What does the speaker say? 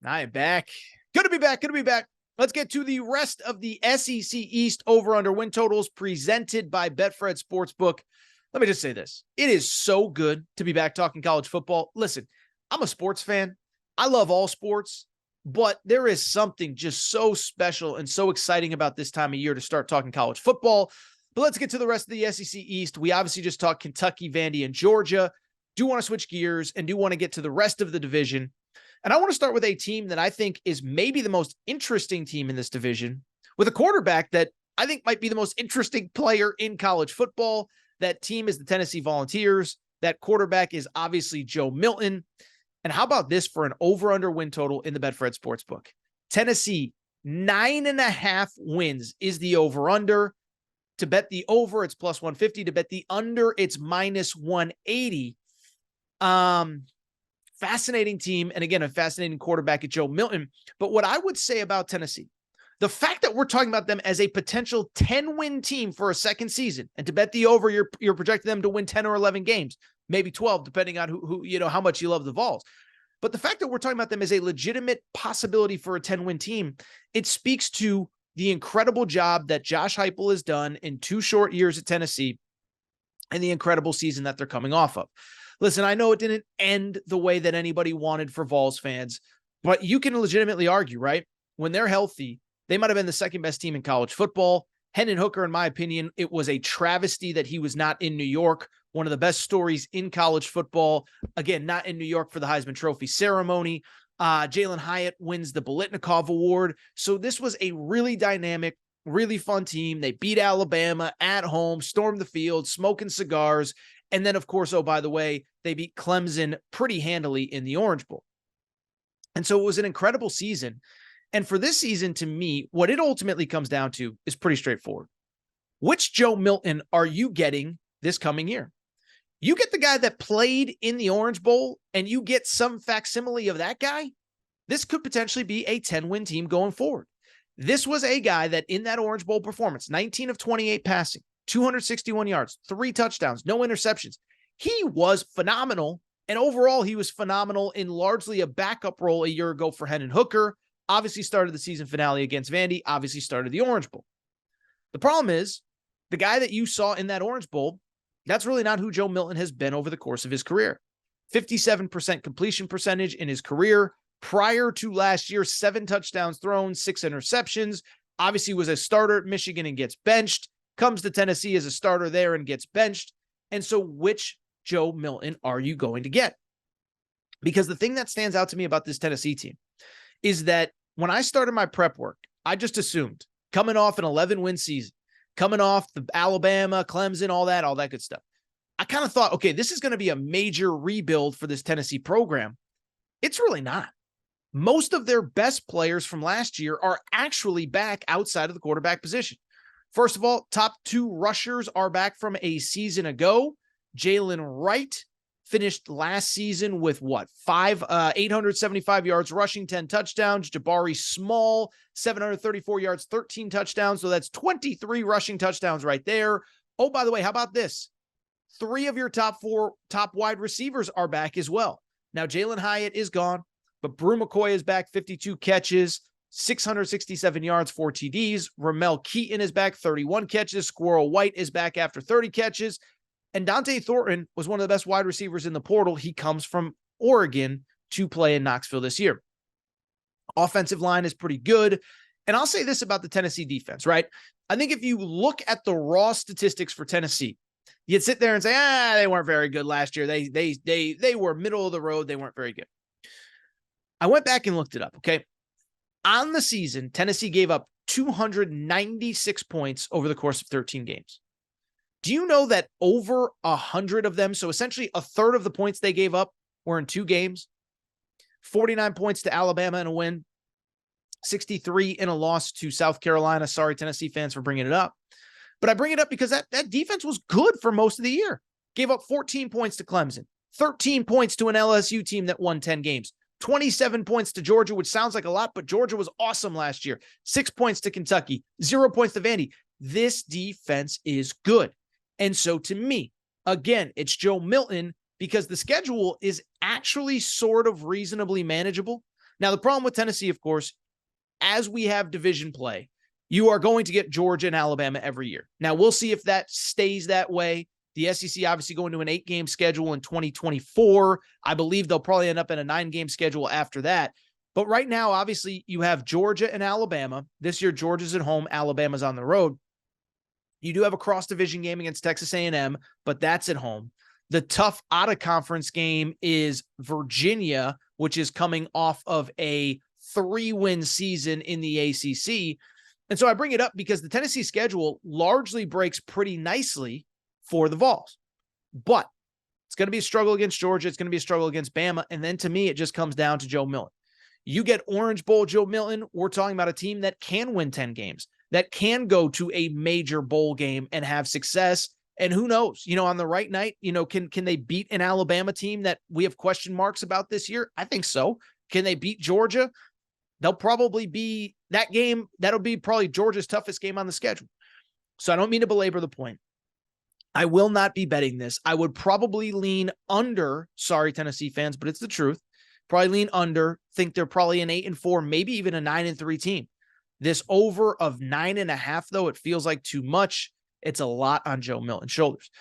I am back. Good to be back. Good to be back. Let's get to the rest of the SEC East over-under win totals presented by Betfred Sportsbook. Let me just say this. It is so good to be back talking college football. Listen, I'm a sports fan. I love all sports, but there is something just so special and so exciting about this time of year to start talking college football. But let's get to the rest of the SEC East. We obviously just talked Kentucky, Vandy, and Georgia. Do want to switch gears and do want to get to the rest of the division. And I want to start with a team that I think is maybe the most interesting team in this division, with a quarterback that I think might be the most interesting player in college football. That team is the Tennessee Volunteers. That quarterback is obviously Joe Milton. And how about this for an over-under win total in the Betfred Sportsbook? Tennessee, 9.5 wins is the over-under. To bet the over, it's plus 150. To bet the under, it's minus 180. Fascinating team. And again, a fascinating quarterback at Joe Milton. But what I would say about Tennessee, the fact that we're talking about them as a potential 10-win team for a second season, and to bet the over, you're projecting them to win 10 or 11 games, maybe 12, depending on who how much you love the Vols. But the fact that we're talking about them as a legitimate possibility for a 10-win team, it speaks to the incredible job that Josh Heupel has done in 2 short years at Tennessee and the incredible season that they're coming off of. Listen, I know it didn't end the way that anybody wanted for Vols fans, but you can legitimately argue, right? When they're healthy, they might have been the second best team in college football. Hendon Hooker, in my opinion, it was a travesty that he was not in New York. One of the best stories in college football. Again, not in New York for the Heisman Trophy ceremony. Jalen Hyatt wins the Biletnikoff Award. So this was a really dynamic, really fun team. They beat Alabama at home, stormed the field, smoking cigars. And then, of course, oh, by the way, they beat Clemson pretty handily in the Orange Bowl. And so it was an incredible season. And for this season, to me, what it ultimately comes down to is pretty straightforward. Which Joe Milton are you getting this coming year? You get the guy that played in the Orange Bowl, and you get some facsimile of that guy. This could potentially be a 10-win team going forward. This was a guy that in that Orange Bowl performance, 19 of 28 passing, 261 yards, 3 touchdowns, no interceptions. He was phenomenal. And overall, he was phenomenal in largely a backup role a year ago for Hendon Hooker. Obviously started the season finale against Vandy, obviously started the Orange Bowl. The problem is the guy that you saw in that Orange Bowl, that's really not who Joe Milton has been over the course of his career. 57% completion percentage in his career. Prior to last year, 7 touchdowns thrown, 6 interceptions. Obviously was a starter at Michigan and gets benched. Comes to Tennessee as a starter there and gets benched. And so which Joe Milton are you going to get? Because the thing that stands out to me about this Tennessee team is that when I started my prep work, I just assumed coming off an 11-win season, coming off the Alabama, Clemson, all that good stuff. I kind of thought, okay, this is going to be a major rebuild for this Tennessee program. It's really not. Most of their best players from last year are actually back outside of the quarterback position. First of all, top 2 rushers are back from a season ago. Jalen Wright finished last season with 875 yards rushing, 10 touchdowns. Jabari Small, 734 yards, 13 touchdowns. So that's 23 rushing touchdowns right there. Oh, by the way, how about this? 3 of your top 4 top wide receivers are back as well. Now, Jalen Hyatt is gone, but Brew McCoy is back, 52 catches, 667 yards, 4 TDs. Ramel Keaton is back, 31 catches. Squirrel White is back after 30 catches. And Dante Thornton was one of the best wide receivers in the portal. He comes from Oregon to play in Knoxville this year. Offensive line is pretty good. And I'll say this about the Tennessee defense, right? I think if you look at the raw statistics for Tennessee, you'd sit there and say, they weren't very good last year. They were middle of the road. They weren't very good. I went back and looked it up, okay? On the season, Tennessee gave up 296 points over the course of 13 games. Do you know that over 100 of them, so essentially a third of the points they gave up, were in 2 games? 49 points to Alabama in a win, 63 in a loss to South Carolina. Sorry, Tennessee fans, for bringing it up. But I bring it up because that defense was good for most of the year. Gave up 14 points to Clemson, 13 points to an LSU team that won 10 games, 27 points to Georgia, which sounds like a lot, but Georgia was awesome last year. 6 points to Kentucky, 0 points to Vandy. This defense is good. And so to me, again, it's Joe Milton because the schedule is actually sort of reasonably manageable. Now, the problem with Tennessee, of course, as we have division play, you are going to get Georgia and Alabama every year. Now, we'll see if that stays that way. The SEC obviously going to an 8-game schedule in 2024. I believe they'll probably end up in a 9-game schedule after that. But right now, obviously, you have Georgia and Alabama. This year, Georgia's at home, Alabama's on the road. You do have a cross-division game against Texas A&M, but that's at home. The tough out-of-conference game is Virginia, which is coming off of a 3-win season in the ACC. And so I bring it up because the Tennessee schedule largely breaks pretty nicely for the Vols. But it's going to be a struggle against Georgia. It's going to be a struggle against Bama. And then to me, it just comes down to Joe Milton. You get Orange Bowl Joe Milton, we're talking about a team that can win 10 games, that can go to a major bowl game and have success. And who knows, on the right night, can they beat an Alabama team that we have question marks about this year? I think so. Can they beat Georgia? They'll probably be that game. That'll be probably Georgia's toughest game on the schedule. So I don't mean to belabor the point. I will not be betting this. I would probably lean under. Sorry, Tennessee fans, but it's the truth. Probably lean under. Think they're probably an 8-4, maybe even a 9-3 team. This over of 9.5, though, it feels like too much. It's a lot on Joe Milton's shoulders.